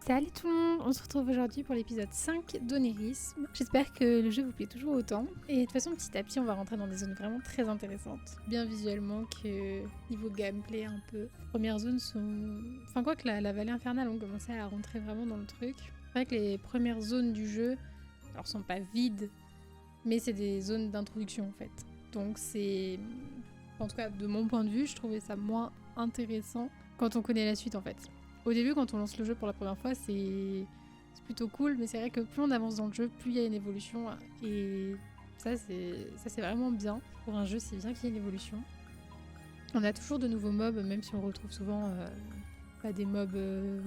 Salut tout le monde, on se retrouve aujourd'hui pour l'épisode 5 d'Onérisme. J'espère que le jeu vous plaît toujours autant. Et de toute façon, petit à petit, on va rentrer dans des zones vraiment très intéressantes. Bien visuellement que niveau gameplay un peu. Les premières zones sont... Enfin quoi que la vallée infernale, on commençait à rentrer vraiment dans le truc. C'est vrai que les premières zones du jeu, alors sont pas vides, mais c'est des zones d'introduction en fait. Donc c'est... En tout cas, de mon point de vue, je trouvais ça moins intéressant quand on connaît la suite en fait. Au début, quand on lance le jeu pour la première fois, c'est plutôt cool, mais c'est vrai que plus on avance dans le jeu, plus il y a une évolution. Et ça, c'est vraiment bien. Pour un jeu, c'est bien qu'il y ait une évolution. On a toujours de nouveaux mobs, même si on retrouve souvent pas des mobs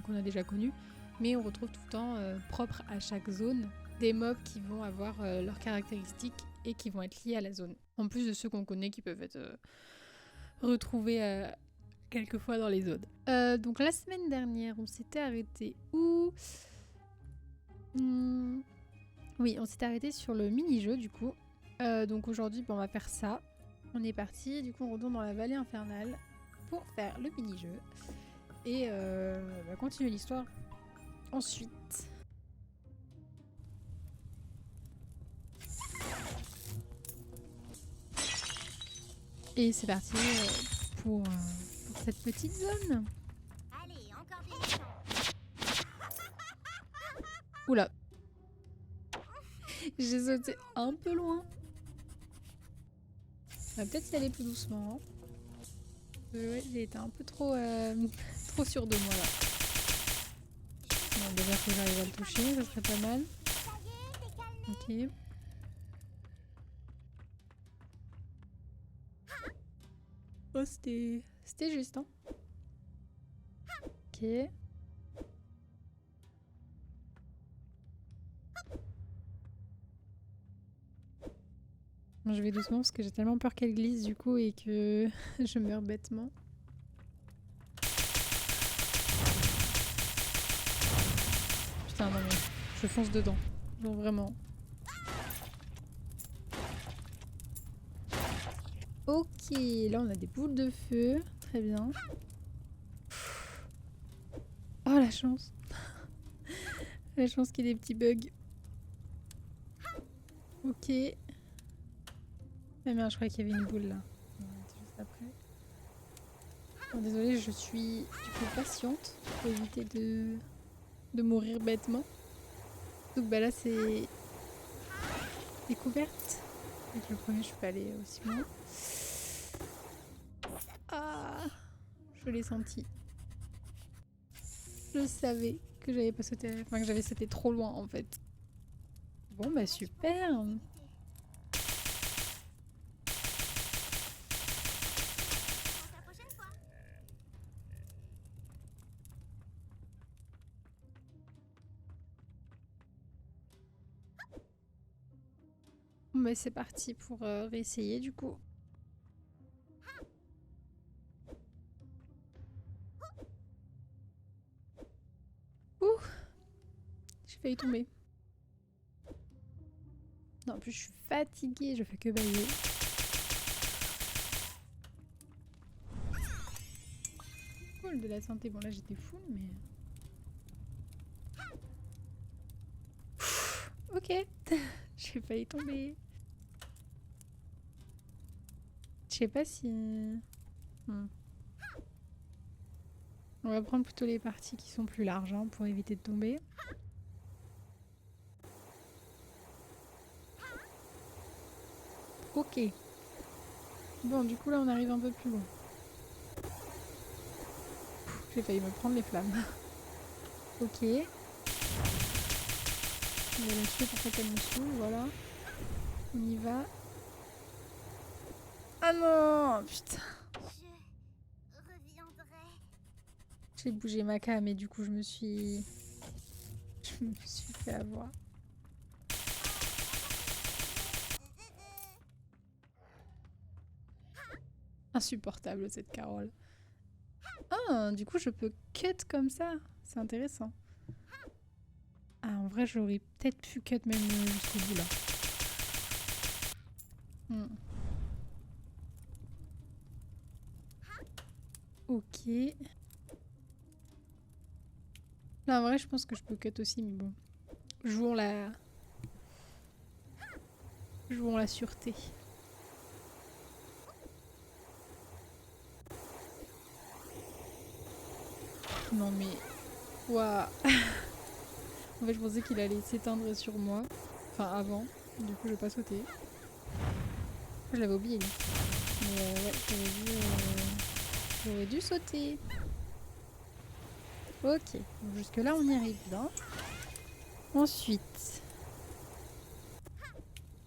qu'on a déjà connus, mais on retrouve tout le temps, propre à chaque zone, des mobs qui vont avoir leurs caractéristiques et qui vont être liés à la zone. En plus de ceux qu'on connaît qui peuvent être retrouvés quelquefois dans les zones. Donc la semaine dernière, on s'était arrêté où Oui, on s'était arrêté sur le mini-jeu du coup. Donc aujourd'hui, on va faire ça. On est parti, du coup on retourne dans la vallée infernale pour faire le mini-jeu. Et on va continuer l'histoire ensuite. Et c'est parti pour cette petite zone. Allez, encore des gens. Oula. J'ai sauté un peu loin. On va peut-être y aller plus doucement. Ouais, j'ai été un peu trop, trop sûre de moi là. Bon, déjà que j'arrive à le toucher, ça serait pas mal. Ça y est, t'es calmé. Ok. Oh, c'était juste, hein. Ok. Bon, je vais doucement parce que j'ai tellement peur qu'elle glisse du coup et que je meurs bêtement. Putain, non mais je fonce dedans. Genre vraiment. Ok, là on a des boules de feu. Très bien. Oh la chance. La chance qu'il y ait des petits bugs. Ok. Ah merde, je croyais qu'il y avait une boule là. On va arrêter juste après. Bon, désolée, je suis du coup patiente pour éviter de mourir bêtement. Donc bah là c'est découverte. Avec le premier je peux aller aussi loin. Ah, je l'ai senti. Je savais que j'avais pas sauté, enfin que j'avais sauté trop loin en fait. Bon bah super. Pour la prochaine fois. Bon bah c'est parti pour réessayer du coup. Ouh, j'ai failli tomber. Non, en plus je suis fatiguée, je fais que bailler. Cool de la santé. Bon là j'étais full mais... Ok, j'ai failli tomber. Je sais pas si... On va prendre plutôt les parties qui sont plus larges hein, pour éviter de tomber. Ok. Bon, du coup là on arrive un peu plus loin. J'ai failli me prendre les flammes. Ok. On va la tuer pour pas qu'elle me saoule, voilà. On y va. Ah non, putain. Je reviendrai. J'ai bougé ma cam et du coup je me suis fait avoir. Insupportable cette Carole. Ah, du coup je peux cut comme ça. C'est intéressant. Ah, en vrai j'aurais peut-être pu cut même jusqu'au bout là. Ok. Là, en vrai, je pense que je peux cut aussi, mais bon. Jouons la... Jouons la sûreté. Non mais... Waouh. En fait, je pensais qu'il allait s'éteindre sur moi. Enfin, avant. Du coup, je vais pas sauter. Je l'avais oublié. Mais ouais, j'aurais dû sauter. Ok. Donc, jusque là, on y arrive bien. Ensuite...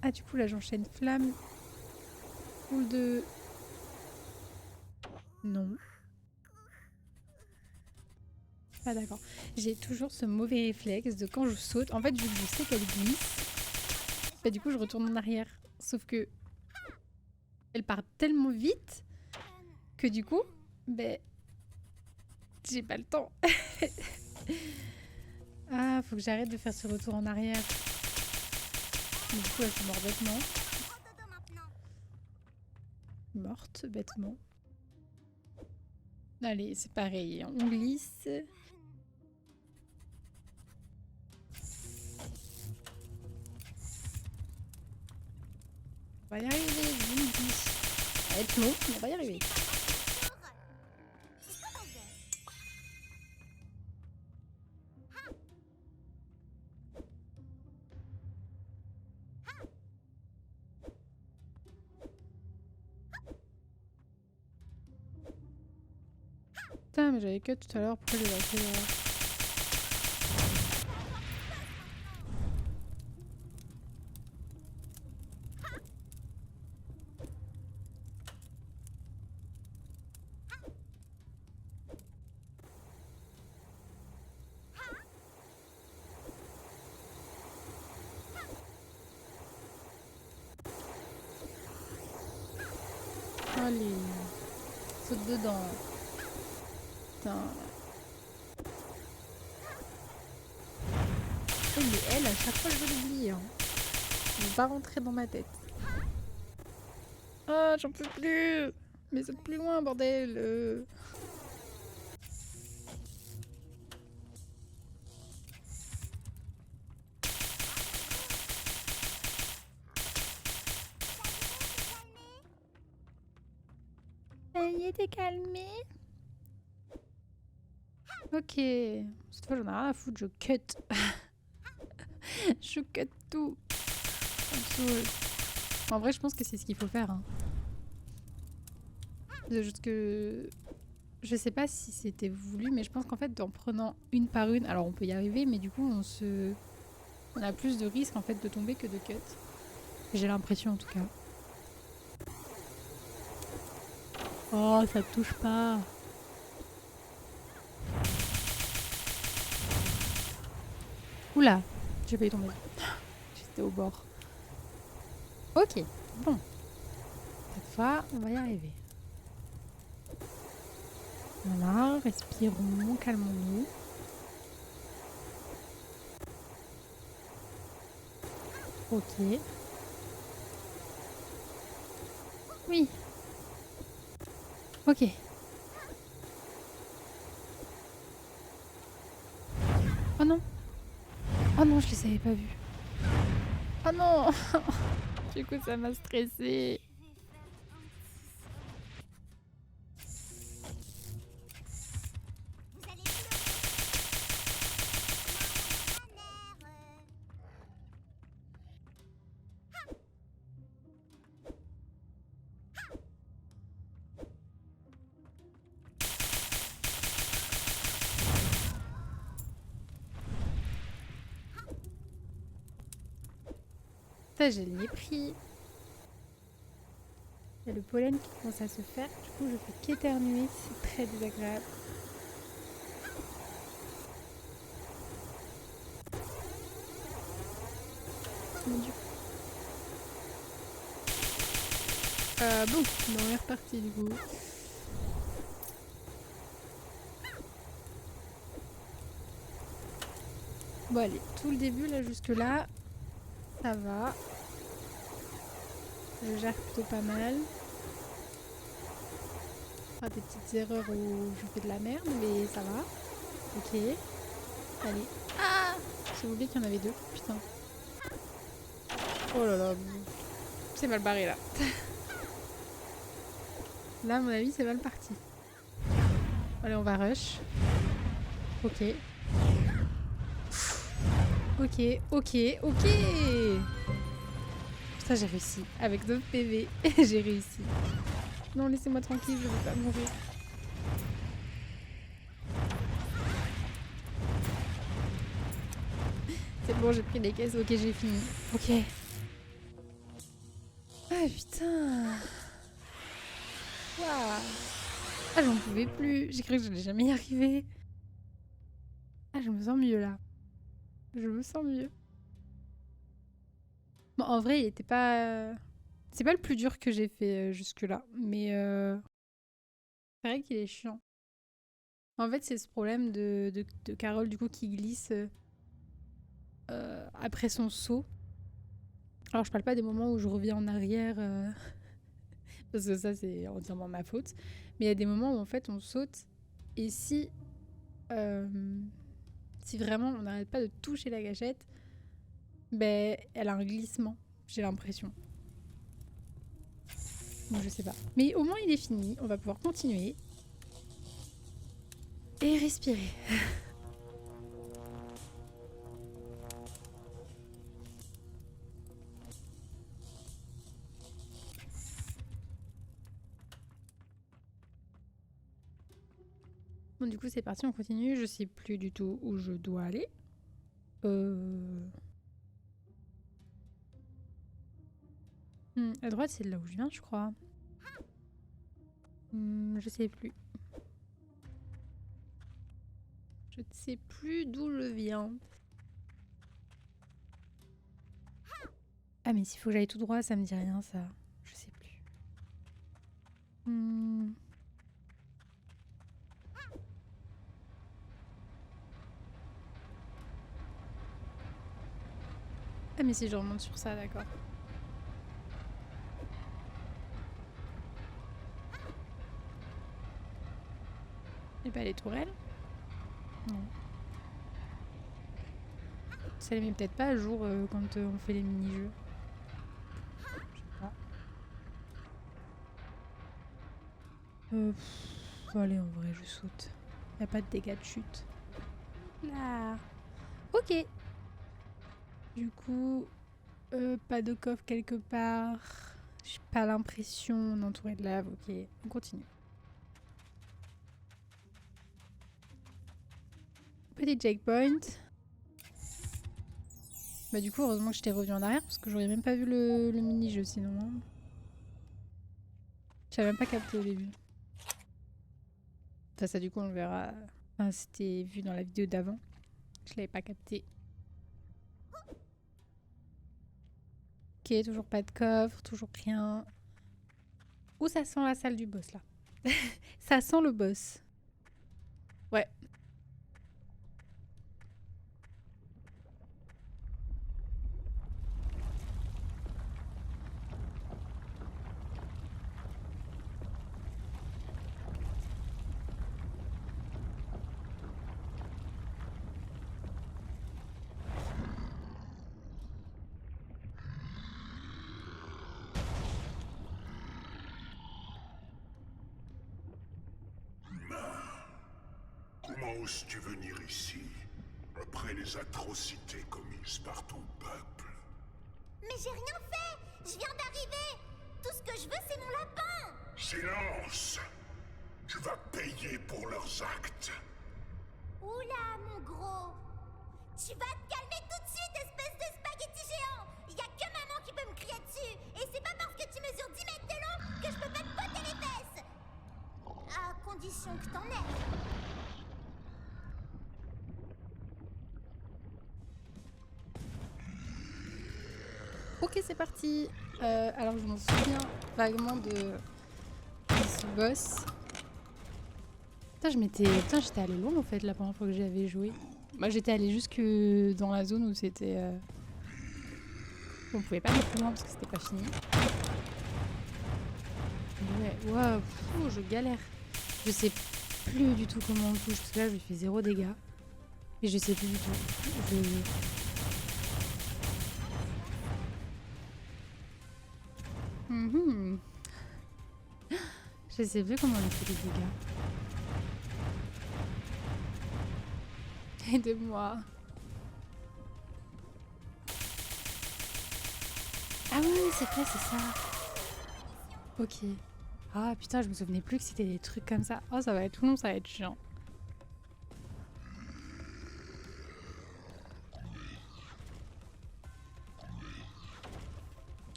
Ah, du coup, là, j'enchaîne flamme. Boule de... Non. Ah d'accord. J'ai toujours ce mauvais réflexe de quand je saute. En fait, vu que je sais qu'elle glisse, bah, du coup, je retourne en arrière. Sauf que elle part tellement vite que du coup, ben, j'ai pas le temps. Ah, faut que j'arrête de faire ce retour en arrière. Mais du coup, elle se mord bêtement. Morte bêtement. Allez, c'est pareil. On glisse. On va y arriver, je vous le dis. Ça va être long, mais on va y arriver. Putain, mais j'avais cut tout à l'heure. Pourquoi j'ai fait là? Allez, saute dedans. Putain. Oh, mais elle, à chaque fois, je veux l'oublier. Hein. Elle va pas rentrer dans ma tête. Ah, j'en peux plus. Mais saute plus loin, bordel. Ça y est, t'es calmé. Ok. Cette fois, j'en ai rien à foutre. Je cut. Je cut tout. Ça me saoule. En vrai, je pense que c'est ce qu'il faut faire. Hein. C'est juste que... Je sais pas si c'était voulu, mais je pense qu'en fait, en prenant une par une... Alors, on peut y arriver, mais du coup, on a plus de risques, en fait, de tomber que de cut. J'ai l'impression, en tout cas. Oh, ça touche pas. Oula, j'ai failli tomber. J'étais au bord. Ok, bon. Cette fois, on va y arriver. Voilà, respirons, calmons-nous. Ok. Oui. Ok. Oh non. Oh non, je les avais pas vus. Oh non. Du coup, ça m'a stressée. Ça, je l'ai pris. Il y a le pollen qui commence à se faire. Du coup, je fais qu'éternuer. C'est très désagréable. Mon Dieu. Bon, on est reparti du coup. Bon allez, tout le début là jusque là, ça va. Je gère plutôt pas mal. Des petites erreurs où je fais de la merde, mais ça va. Ok. Allez. Ah, j'ai oublié qu'il y en avait deux. Putain. Oh là là. C'est mal barré là. Là, à mon avis, c'est mal parti. Allez, on va rush. Ok. Ok, ok, ok. Ça, j'ai réussi. Avec 2 PV, j'ai réussi. Non, laissez-moi tranquille, je veux pas mourir. C'est bon, j'ai pris les caisses. Ok, j'ai fini. Ok. Ah putain. Waouh. Ah, j'en pouvais plus. J'ai cru que j'allais jamais y arriver. Ah, je me sens mieux là. Je me sens mieux. Bon, en vrai, il était pas... C'est pas le plus dur que j'ai fait jusque-là. Mais c'est vrai qu'il est chiant. En fait, c'est ce problème de Carole, du coup, qui glisse après son saut. Alors, je parle pas des moments où je reviens en arrière, parce que ça, c'est entièrement ma faute. Mais il y a des moments où, en fait, on saute. Et si vraiment on n'arrête pas de toucher la gâchette, ben, elle a un glissement, j'ai l'impression. Donc, je sais pas. Mais au moins, il est fini. On va pouvoir continuer. Et respirer. Bon, du coup, c'est parti, on continue. Je sais plus du tout où je dois aller. À droite, c'est là où je viens, je crois. Je sais plus. Je ne sais plus d'où je viens. Ah, mais s'il faut que j'aille tout droit, ça me dit rien, ça. Je sais plus. Ah, mais si je remonte sur ça, d'accord. Et pas les tourelles? Non. Ça les met peut-être pas à jour quand on fait les mini-jeux. Je sais pas. Allez, en vrai, je saute. Y a pas de dégâts de chute. Là. Ok. Du coup, pas de coffre quelque part. J'ai pas l'impression d'entourer de lave. Ok, on continue. Petit checkpoint. Bah du coup, heureusement que je t'ai revenu en arrière parce que j'aurais même pas vu le mini-jeu sinon. Hein. J'avais même pas capté au début. Enfin ça du coup on le verra. Enfin, c'était vu dans la vidéo d'avant. Je l'avais pas capté. Ok, toujours pas de coffre, toujours rien. Où ça sent la salle du boss là? Ça sent le boss. Ouais. Comment oses-tu venir ici, après les atrocités commises par ton peuple? Mais j'ai rien fait. Je viens d'arriver. Tout ce que je veux, c'est mon lapin. Silence! Tu vas payer pour leurs actes. Oula, mon gros. Tu vas te calmer tout de suite, espèce de spaghetti géant. Y a que maman qui peut me crier dessus. Et c'est pas parce que tu mesures 10 mètres de long que je peux pas te botter les fesses. À condition que t'en aies. Ok, c'est parti. Alors je m'en souviens vaguement de ce boss. Putain, j'étais allée loin en fait la première fois que j'y avais joué. Moi j'étais allée jusque dans la zone où c'était... On pouvait pas aller plus loin parce que c'était pas fini. Ouais, waouh, je galère. Je sais plus du tout comment on touche parce que là je lui fais 0 dégâts. Et je sais plus du tout. Mhm. Je sais plus comment on fait les dégâts. Aide-moi. Ah oui, c'est vrai, c'est ça. Ok. Ah putain, je me souvenais plus que c'était des trucs comme ça. Oh, ça va être long, ça va être chiant.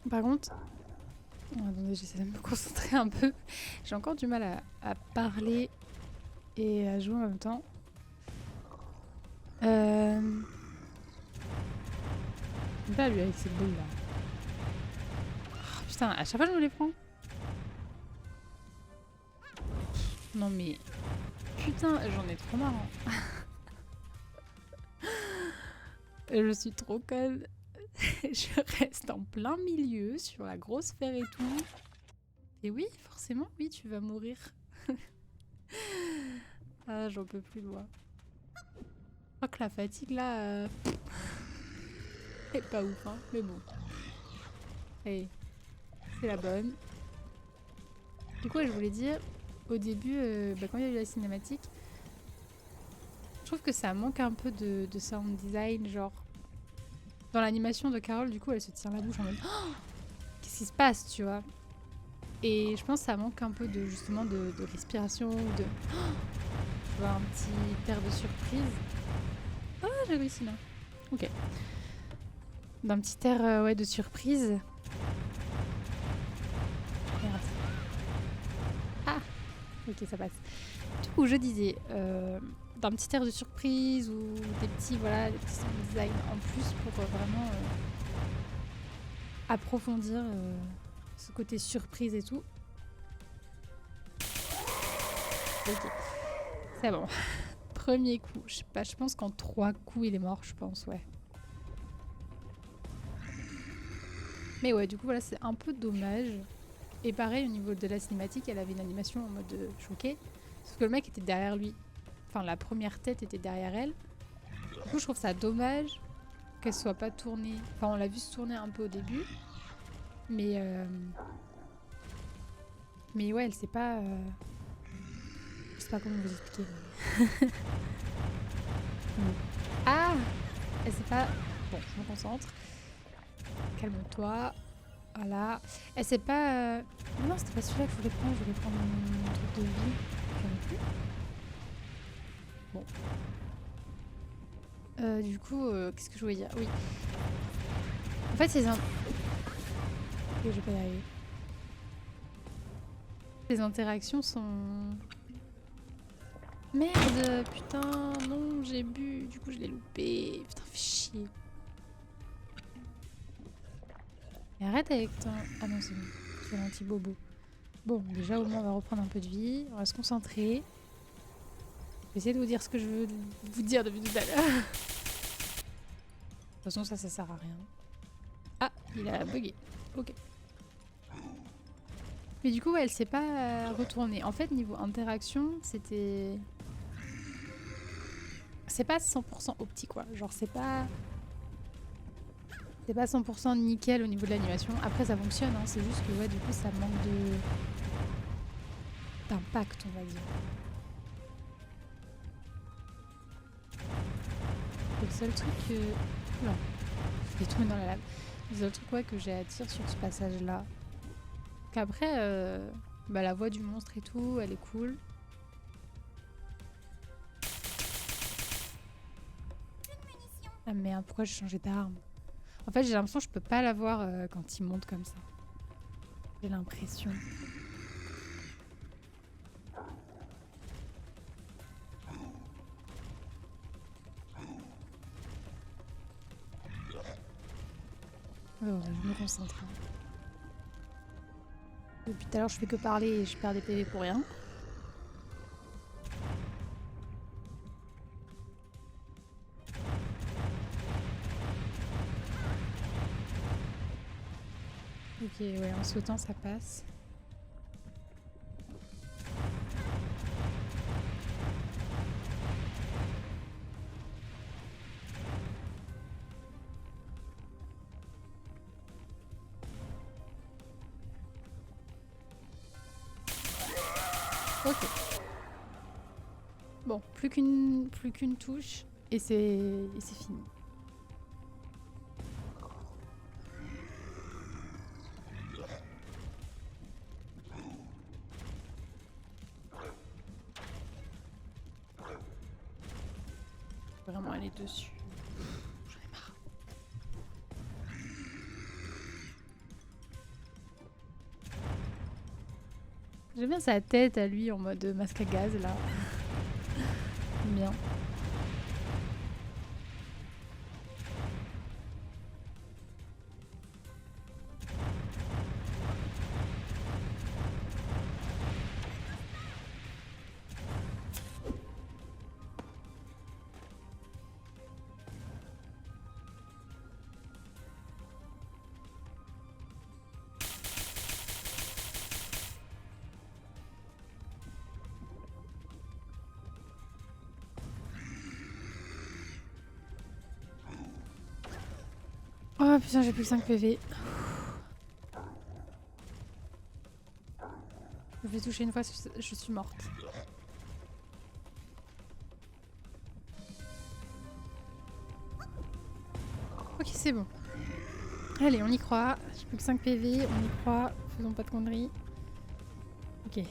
Par contre... Oh, attendez, j'essaie de me concentrer un peu. J'ai encore du mal à parler et à jouer en même temps. Pas lui avec ses boules là. Oh, putain, à chaque fois je me les prends. Non mais... Putain, j'en ai trop marre. Je suis trop conne. Je reste en plein milieu sur la grosse sphère et tout. Et oui, forcément, oui, tu vas mourir. Ah, j'en peux plus de moi. Je crois que la fatigue là... est pas ouf, hein, mais bon. Allez, c'est la bonne. Du coup, je voulais dire, au début, quand il y a eu la cinématique, je trouve que ça manque un peu de sound design, genre... Dans l'animation de Carole, du coup, elle se tient la bouche en mode oh, qu'est-ce qui se passe, tu vois. Et je pense que ça manque un peu de justement de respiration ou de oh, tu vois, un petit air de surprise. Ah, j'ai réussi là. Ok. D'un petit air ouais, de surprise. Merde. Ah, ok, ça passe. Du coup, je disais d'un petit air de surprise ou des petits sound design en plus pour vraiment approfondir ce côté surprise et tout. Ok, c'est bon. Premier coup, je sais pas, je pense qu'en 3 coups il est mort, je pense, ouais. Mais ouais, du coup voilà, c'est un peu dommage. Et pareil, au niveau de la cinématique, elle avait une animation en mode choqué. Sauf que le mec était derrière lui. Enfin, la première tête était derrière elle. Du coup, je trouve ça dommage qu'elle soit pas tournée. Enfin, on l'a vu se tourner un peu au début. Mais ouais, elle sait pas... Je sais pas comment vous expliquer. Mais... Ah, elle sait pas... Bon, je me concentre. Calme-toi. Voilà. Elle sait pas... Non, c'était pas celui-là que je voulais prendre. Je voulais prendre mon truc de vie. J'en ai plus. Bon. Du coup, qu'est-ce que je voulais dire? Oui. En fait, c'est un... Je vais pas y arriver. Les interactions sont... Merde, putain, non, j'ai bu. Du coup, je l'ai loupé. Putain, fais chier. Et arrête avec ton... Ah non, c'est bon. C'est l'anti-bobo. Bon, déjà, au moins, on va reprendre un peu de vie. On va se concentrer. Je vais essayer de vous dire ce que je veux vous dire depuis tout à l'heure. De toute façon, ça sert à rien. Ah, il a bugué. Ok. Mais du coup, ouais, elle s'est pas retournée. En fait, niveau interaction, c'était... C'est pas 100% optique, quoi. Genre, c'est pas 100% nickel au niveau de l'animation. Après, ça fonctionne, hein. C'est juste que, ouais, du coup, ça manque d'impact, on va dire. Et le seul truc que... Oula, je vais tomber dans la lave. Le seul truc, ouais, que j'ai à dire sur ce passage-là... Qu'après, la voix du monstre et tout, elle est cool. Ah merde, pourquoi j'ai changé d'arme? En fait, j'ai l'impression que je peux pas la voir quand il monte comme ça. J'ai l'impression. Oh, je me concentre. Depuis tout à l'heure, je fais que parler et je perds des PV pour rien. Ok, ouais, en sautant, ça passe. Ok. Bon, plus qu'une touche et c'est fini. Vraiment aller dessus. J'en ai marre. J'aime bien sa tête à lui en mode masque à gaz là. Bien. Oh putain, j'ai plus que 5 PV. Je vais toucher une fois, je suis morte. Ok, c'est bon. Allez, on y croit. J'ai plus que 5 PV, on y croit. Faisons pas de conneries. Ok.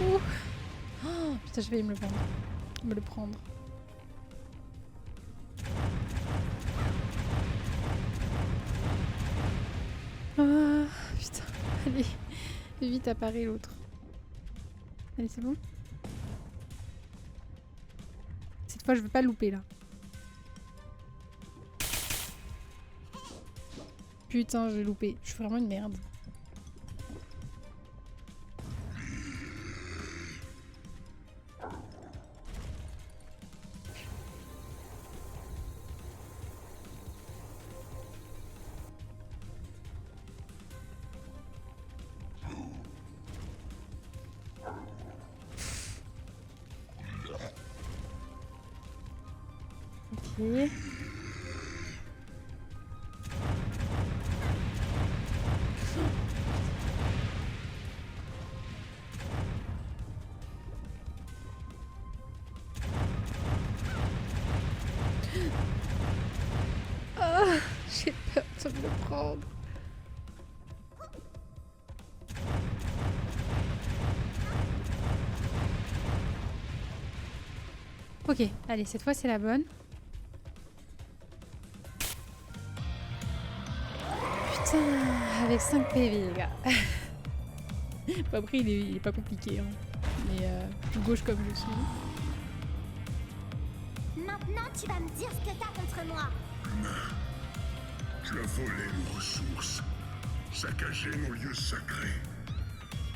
Ouh. Oh, putain, je vais me le prendre. Me le prendre. Ah, putain. Allez. Vite apparaît l'autre. Allez, c'est bon. Cette fois, je veux pas louper, là. Putain, j'ai loupé. Je suis vraiment une merde. Ok. Ah, j'ai peur de me le prendre. Ok, allez, cette fois c'est la bonne. Putain, avec 5 PV, les gars. Bon, après, il est pas compliqué. Hein. Mais gauche comme je suis. Maintenant, tu vas me dire ce que t'as contre moi. Tu as volé nos ressources, saccagé nos lieux sacrés.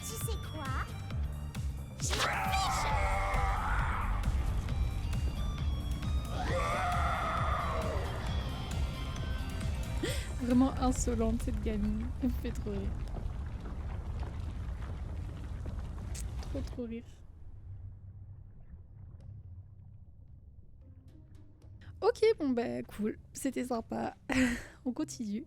Tu sais quoi? Je m'en fiche. Vraiment insolente cette gamine. Elle me fait trop rire. Trop rire. Ok, bon bah cool. C'était sympa. On continue.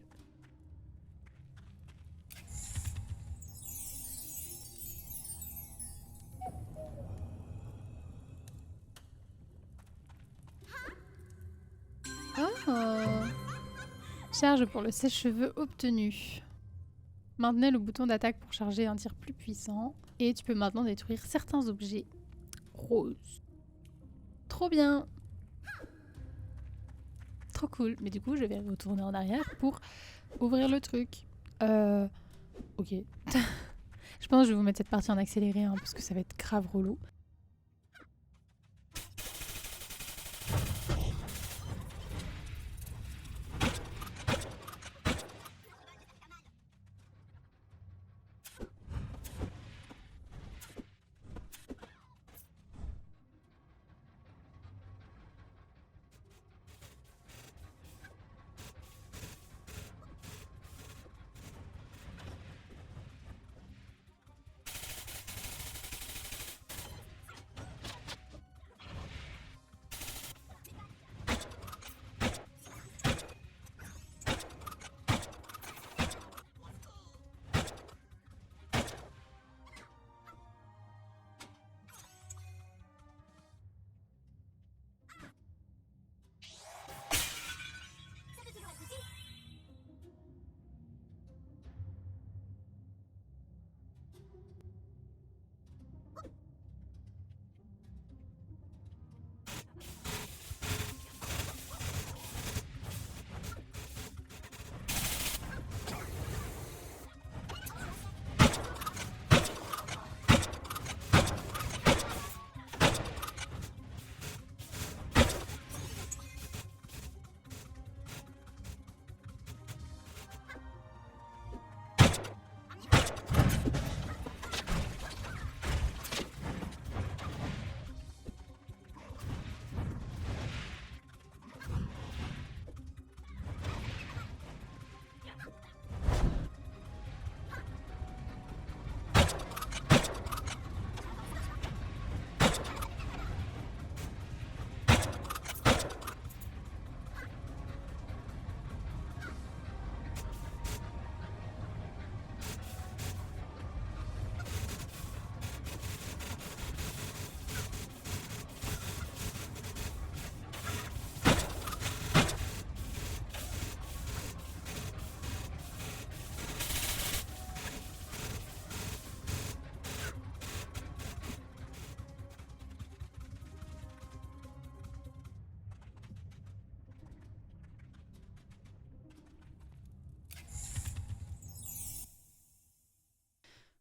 Ah. Charge pour le sèche-cheveux obtenu. Maintenez le bouton d'attaque pour charger un tir plus puissant. Et tu peux maintenant détruire certains objets roses. Trop bien. Trop cool. Mais du coup, je vais retourner en arrière pour ouvrir le truc. Ok. Je pense que je vais vous mettre cette partie en accéléré hein, parce que ça va être grave relou.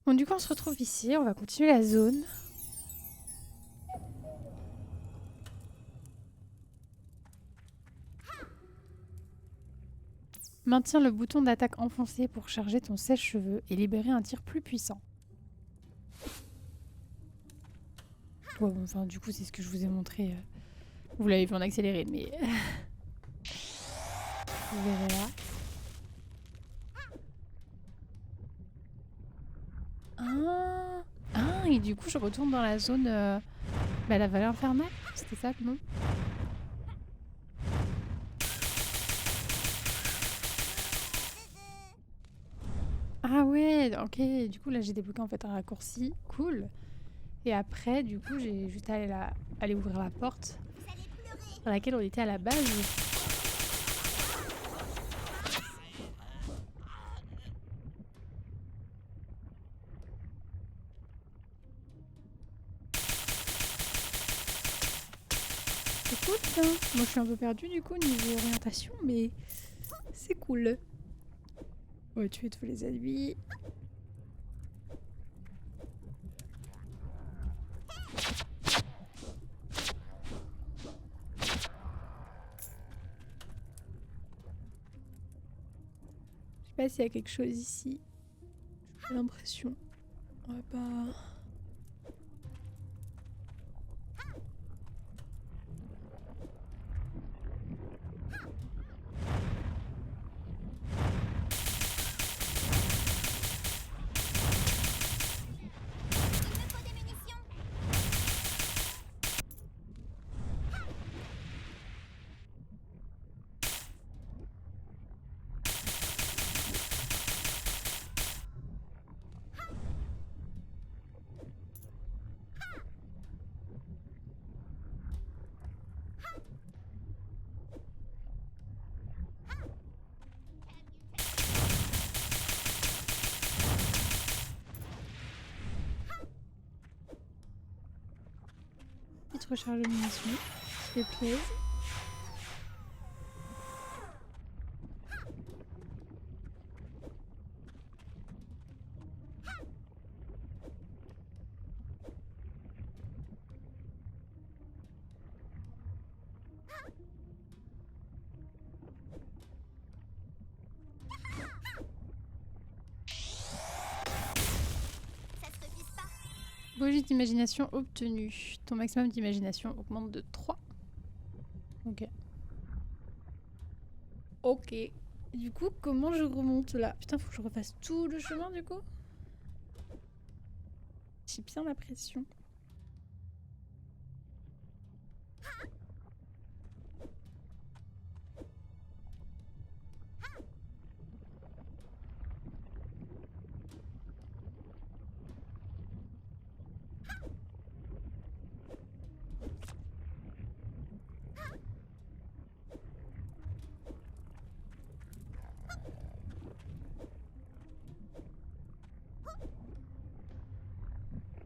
Bon, du coup, on se retrouve ici. On va continuer la zone. Maintiens le bouton d'attaque enfoncé pour charger ton sèche-cheveux et libérer un tir plus puissant. Ouais, bon, enfin, du coup, c'est ce que je vous ai montré. Vous l'avez vu en accéléré, mais... vous verrez là. Et du coup, je retourne dans la zone... la vallée infernale. C'était ça, le nom. Ah ouais, ok. Du coup, là, j'ai débloqué en fait un raccourci. Cool. Et après, du coup, j'ai juste à aller ouvrir la porte dans laquelle on était à la base. C'est cool ça. Moi, je suis un peu perdue du coup niveau orientation, mais c'est cool. On va tuer tous les ennemis. Je sais pas s'il y a quelque chose ici. J'ai l'impression. On va pas... Il me faut des munitions. Petite recharge de munitions. S'il te plaît. Ça se refuse pas. Bougie d'imagination obtenue. Ton maximum d'imagination augmente de 3. Ok. Ok. Du coup, comment je remonte là? Putain, faut que je refasse tout le chemin du coup? J'ai bien la pression.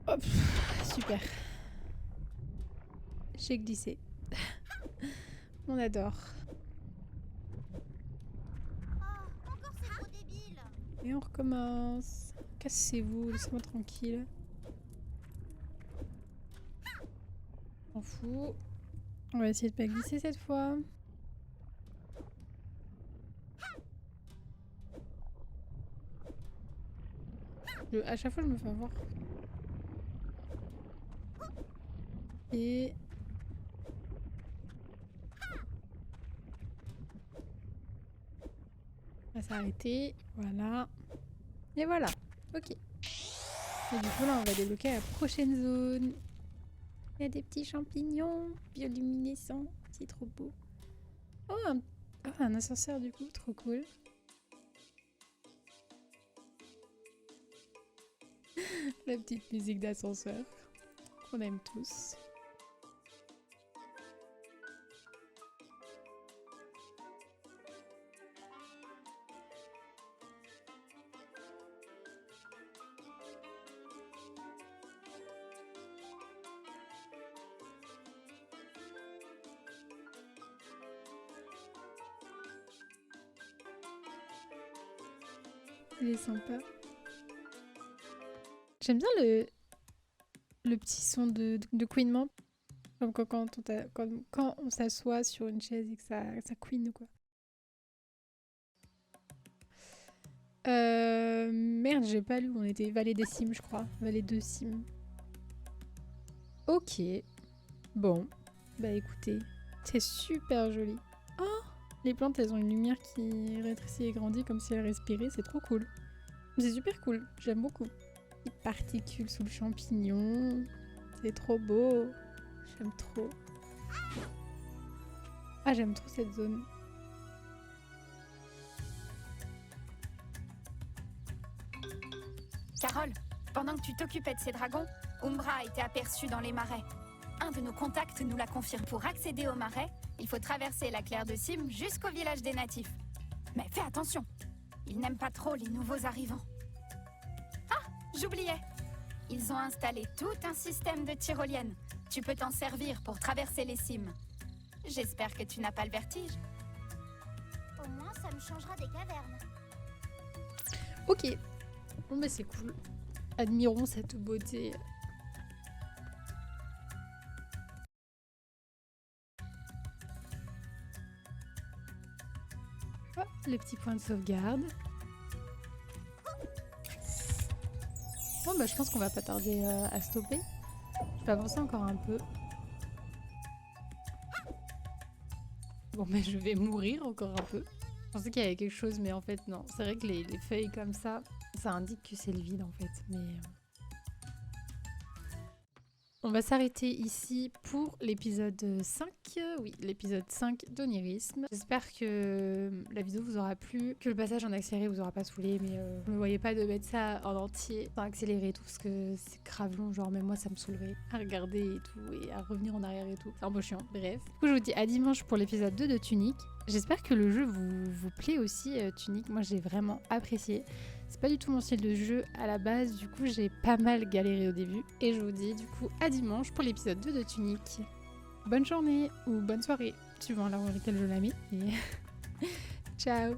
Hop, super. J'ai glissé. On adore. Oh, encore ces gros débiles. Et on recommence. Cassez-vous, laissez-moi tranquille. On fout. On va essayer de pas glisser cette fois. À chaque fois, je me fais avoir. Et... on va s'arrêter. Voilà. Et voilà. Ok. Et du coup, là, on va débloquer la prochaine zone. Il y a des petits champignons bioluminescents. C'est trop beau. Oh, un ascenseur du coup. Trop cool. La petite musique d'ascenseur qu'on aime tous. Il est sympa. J'aime bien le petit son de couinement. Comme quand on s'assoit sur une chaise et que ça couine ou quoi. Merde, j'ai pas lu. On était Vallée des Cimes, je crois. Vallée de Cimes. Ok. Bon. Bah écoutez, c'est super joli. Oh, les plantes, elles ont une lumière qui rétrécit et grandit comme si elles respiraient. C'est trop cool. C'est super cool. J'aime beaucoup. Les particules sous le champignon. C'est trop beau. J'aime trop. Ah, j'aime trop cette zone. Carole, pendant que tu t'occupais de ces dragons, Umbra a été aperçue dans les marais. Un de nos contacts nous l'a confirmé. Pour accéder aux marais, il faut traverser la claire de Cime jusqu'au village des natifs. Mais fais attention, ils n'aiment pas trop les nouveaux arrivants. Ah, j'oubliais. Ils ont installé tout un système de tyroliennes. Tu peux t'en servir pour traverser les cimes. J'espère que tu n'as pas le vertige. Au moins, ça me changera des cavernes. Ok. Bon bah c'est cool. Admirons cette beauté. Oh, le petit point de sauvegarde. Bon bah je pense qu'on va pas tarder à stopper. Je vais avancer encore un peu. Bon bah je vais mourir encore un peu. Je pensais qu'il y avait quelque chose mais en fait non. C'est vrai que les feuilles comme ça indique que c'est le vide en fait. Mais on va s'arrêter ici pour l'épisode 5. Oui, l'épisode 5 d'Onirisme. J'espère que la vidéo vous aura plu, que le passage en accéléré vous aura pas saoulé, mais ne me voyez pas de mettre ça en entier, en accéléré et tout, parce que c'est grave long, genre même moi ça me saoulerait à regarder et tout, et à revenir en arrière et tout. C'est un peu chiant, bref. Du coup je vous dis à dimanche pour l'épisode 2 de Tunic. J'espère que le jeu vous plaît aussi, Tunic. Moi j'ai vraiment apprécié. C'est pas du tout mon style de jeu à la base, du coup j'ai pas mal galéré au début. Et je vous dis du coup à dimanche pour l'épisode 2 de Tunic. Bonne journée ou bonne soirée, suivant l'heure à laquelle je la mets. Et ciao.